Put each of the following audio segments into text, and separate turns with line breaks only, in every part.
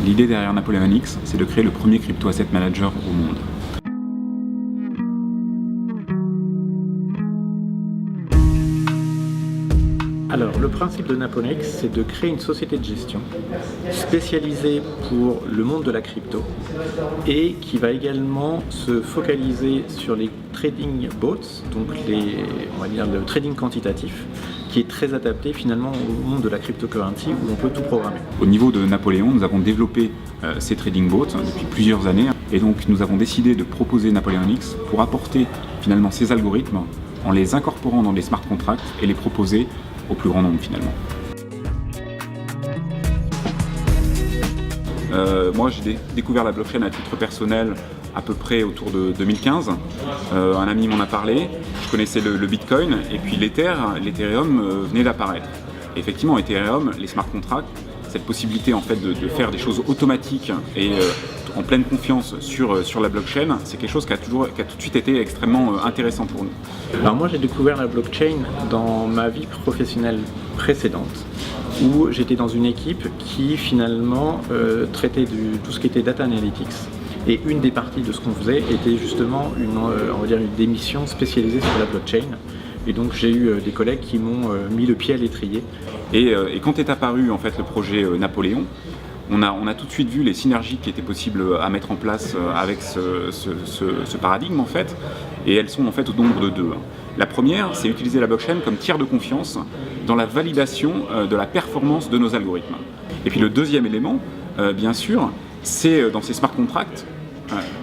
L'idée derrière Napoleon X, c'est de créer le premier crypto asset manager au monde.
Alors, le principe de Napoleon X, c'est de créer une société de gestion spécialisée pour le monde de la crypto et qui va également se focaliser sur les trading bots, donc on va dire le trading quantitatif, qui est très adapté finalement au monde de la cryptocurrency où on peut tout programmer.
Au niveau de Napoléon, nous avons développé ces trading bots depuis plusieurs années et donc nous avons décidé de proposer Napoleon X pour apporter finalement ces algorithmes en les incorporant dans des smart contracts et les proposer au plus grand nombre finalement. Moi j'ai découvert la blockchain à titre personnel à peu près autour de 2015. Un ami m'en a parlé, je connaissais le Bitcoin et puis l'Ethereum venait d'apparaître. Effectivement, Ethereum, les smart contracts, cette possibilité en fait de faire des choses automatiques et en pleine confiance sur la blockchain, c'est quelque chose qui a tout de suite été extrêmement intéressant pour nous.
Alors moi j'ai découvert la blockchain dans ma vie professionnelle précédente où j'étais dans une équipe qui finalement traitait tout ce qui était data analytics. Et une des parties de ce qu'on faisait était justement des missions spécialisées sur la blockchain. Et donc j'ai eu des collègues qui m'ont mis le pied à l'étrier.
Et quand est apparu en fait le projet Napoléon, on a tout de suite vu les synergies qui étaient possibles à mettre en place avec ce paradigme en fait. Et elles sont en fait au nombre de deux. La première, c'est utiliser la blockchain comme tiers de confiance dans la validation de la performance de nos algorithmes. Et puis le deuxième élément, bien sûr, c'est dans ces smart contracts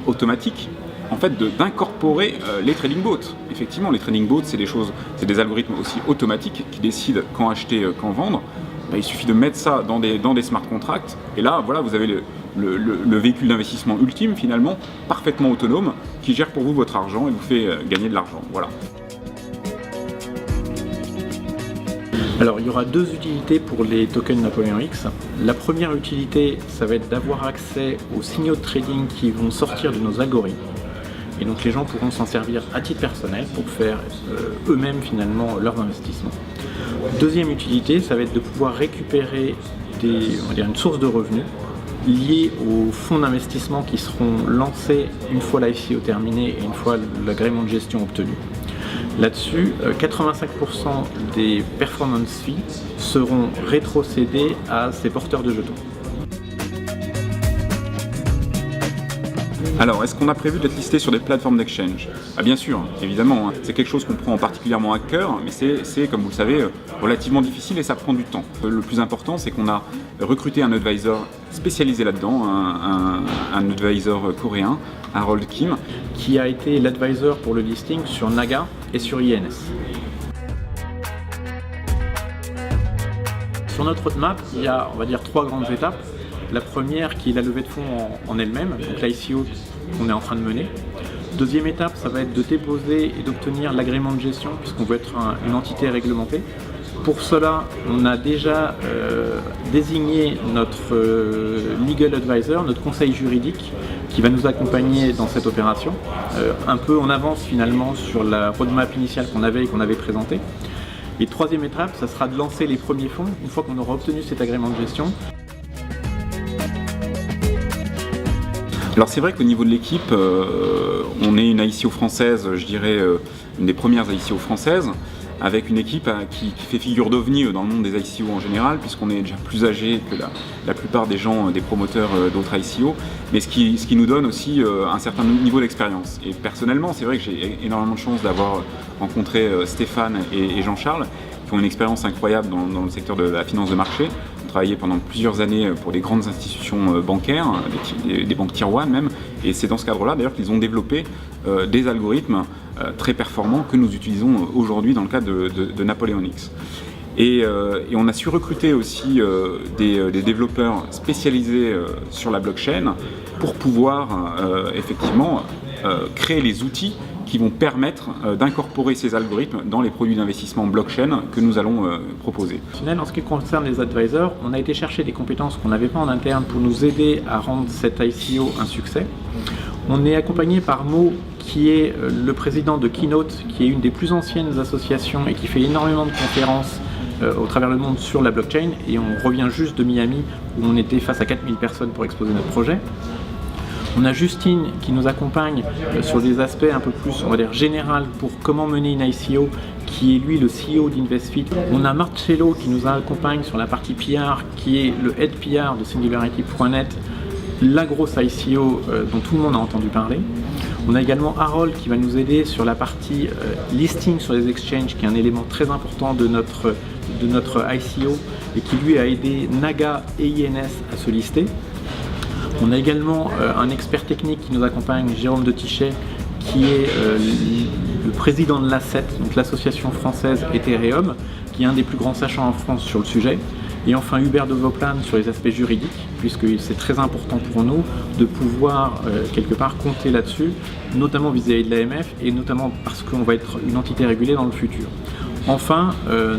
automatiques, en fait, d'incorporer les trading bots. Effectivement, les trading bots, c'est des algorithmes aussi automatiques qui décident quand acheter, quand vendre. Il suffit de mettre ça dans des smart contracts, et là, voilà, vous avez le véhicule d'investissement ultime, finalement, parfaitement autonome, qui gère pour vous votre argent et vous fait gagner de l'argent. Voilà.
Alors il y aura deux utilités pour les tokens Napoleon X. La première utilité, ça va être d'avoir accès aux signaux de trading qui vont sortir de nos algorithmes. Et donc les gens pourront s'en servir à titre personnel pour faire eux-mêmes finalement leurs investissements. Deuxième utilité, ça va être de pouvoir récupérer une source de revenus liée aux fonds d'investissement qui seront lancés une fois l'ICO terminé et une fois l'agrément de gestion obtenu. Là-dessus, 85% des performance fees seront rétrocédés à ces porteurs de jetons.
Alors, est-ce qu'on a prévu d'être listé sur des plateformes d'exchange ? Bien sûr, évidemment, c'est quelque chose qu'on prend particulièrement à cœur, mais c'est, comme vous le savez, relativement difficile et ça prend du temps. Le plus important, c'est qu'on a recruté un advisor spécialisé là-dedans, un advisor coréen, Harold Kim,
qui a été l'advisor pour le listing sur Naga et sur INS. Sur notre roadmap, il y a, on va dire, 3 grandes étapes. La première qui est la levée de fonds en elle-même, donc l'ICO qu'on est en train de mener. Deuxième étape, ça va être de déposer et d'obtenir l'agrément de gestion puisqu'on veut être une entité réglementée. Pour cela, on a déjà désigné notre legal advisor, notre conseil juridique qui va nous accompagner dans cette opération, un peu en avance finalement sur la roadmap initiale qu'on avait et qu'on avait présentée. Et troisième étape, ça sera de lancer les premiers fonds une fois qu'on aura obtenu cet agrément de gestion.
Alors c'est vrai qu'au niveau de l'équipe, on est une ICO française, je dirais une des premières ICO françaises, avec une équipe qui fait figure d'ovni dans le monde des ICO en général, puisqu'on est déjà plus âgé que la plupart des gens, des promoteurs d'autres ICO, mais ce qui nous donne aussi un certain niveau d'expérience. Et personnellement, c'est vrai que j'ai énormément de chance d'avoir rencontré Stéphane et Jean-Charles, qui ont une expérience incroyable dans le secteur de la finance de marché. Travaillé pendant plusieurs années pour des grandes institutions bancaires, des banques tier 1 même, et c'est dans ce cadre-là d'ailleurs qu'ils ont développé des algorithmes très performants que nous utilisons aujourd'hui dans le cadre de Napoleon X. Et on a su recruter aussi des développeurs spécialisés sur la blockchain pour pouvoir effectivement créer les outils qui vont permettre d'incorporer ces algorithmes dans les produits d'investissement blockchain que nous allons proposer.
En ce qui concerne les advisors, on a été chercher des compétences qu'on n'avait pas en interne pour nous aider à rendre cette ICO un succès. On est accompagné par Mo, qui est le président de Keynote, qui est une des plus anciennes associations et qui fait énormément de conférences au travers le monde sur la blockchain, et on revient juste de Miami où on était face à 4000 personnes pour exposer notre projet. On a Justine qui nous accompagne sur des aspects un peu plus, on va dire, général pour comment mener une ICO, qui est lui le CEO d'InvestFit. On a Marcello qui nous accompagne sur la partie PR, qui est le Head PR de Singularity.net, la grosse ICO dont tout le monde a entendu parler. On a également Harold qui va nous aider sur la partie listing sur les exchanges, qui est un élément très important de notre ICO et qui lui a aidé Naga et INS à se lister. On a également un expert technique qui nous accompagne, Jérôme de Tichet, qui est le président de l'ASSET, donc l'association française Ethereum, qui est un des plus grands sachants en France sur le sujet. Et enfin Hubert de Voplan sur les aspects juridiques, puisque c'est très important pour nous de pouvoir quelque part compter là-dessus, notamment vis-à-vis de l'AMF et notamment parce qu'on va être une entité régulée dans le futur. Enfin,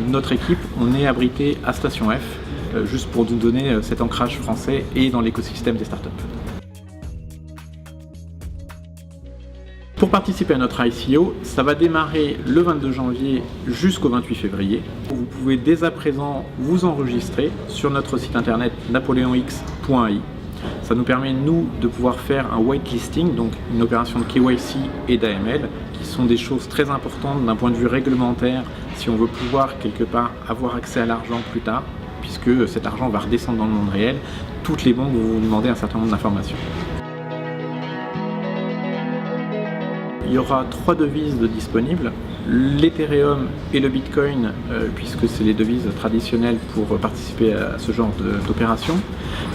notre équipe, on est abrité à Station F, juste pour nous donner cet ancrage français et dans l'écosystème des startups. Pour participer à notre ICO, ça va démarrer le 22 janvier jusqu'au 28 février. Vous pouvez dès à présent vous enregistrer sur notre site internet napoleonx.ai. Ça nous permet, nous, de pouvoir faire un whitelisting, donc une opération de KYC et d'AML, qui sont des choses très importantes d'un point de vue réglementaire, si on veut pouvoir quelque part avoir accès à l'argent plus tard, puisque cet argent va redescendre dans le monde réel. Toutes les banques vont vous demander un certain nombre d'informations. Il y aura 3 devises disponibles, l'Ethereum et le Bitcoin, puisque c'est les devises traditionnelles pour participer à ce genre d'opération,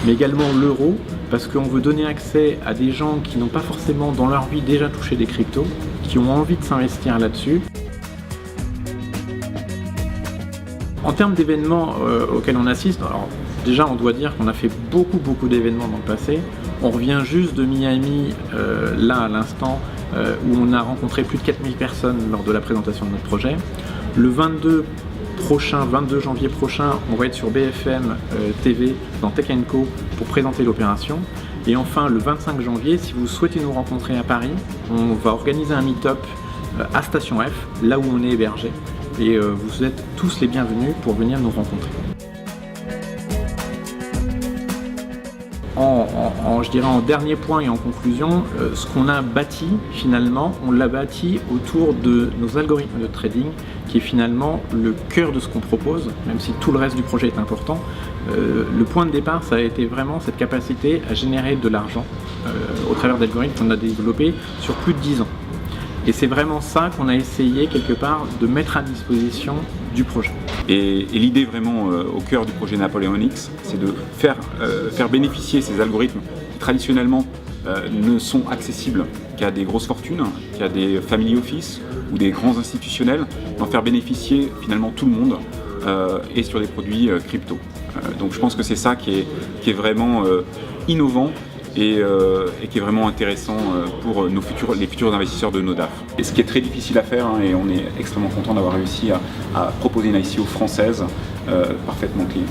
mais également l'euro, parce qu'on veut donner accès à des gens qui n'ont pas forcément dans leur vie déjà touché des cryptos, qui ont envie de s'investir là-dessus. En termes d'événements auxquels on assiste, alors déjà on doit dire qu'on a fait beaucoup d'événements dans le passé. On revient juste de Miami, là à l'instant, où on a rencontré plus de 4000 personnes lors de la présentation de notre projet. Le 22 janvier prochain, on va être sur BFM TV dans Tech & Co pour présenter l'opération. Et enfin, le 25 janvier, si vous souhaitez nous rencontrer à Paris, on va organiser un meet-up à Station F, là où on est hébergé. Et vous êtes tous les bienvenus pour venir nous rencontrer. Je dirais en dernier point et en conclusion, ce qu'on a bâti finalement, on l'a bâti autour de nos algorithmes de trading, qui est finalement le cœur de ce qu'on propose, même si tout le reste du projet est important. Le point de départ, ça a été vraiment cette capacité à générer de l'argent au travers d'algorithmes qu'on a développés sur plus de 10 ans. Et c'est vraiment ça qu'on a essayé quelque part de mettre à disposition du projet.
Et l'idée vraiment au cœur du projet NapoleonX, c'est de faire bénéficier ces algorithmes qui traditionnellement ne sont accessibles qu'à des grosses fortunes, qu'à des family office ou des grands institutionnels, d'en faire bénéficier finalement tout le monde et sur des produits crypto. Donc je pense que c'est ça qui est vraiment innovant et qui est vraiment intéressant pour les futurs investisseurs de Nodaf. Et ce qui est très difficile à faire, et on est extrêmement content d'avoir réussi à proposer une ICO française parfaitement clean.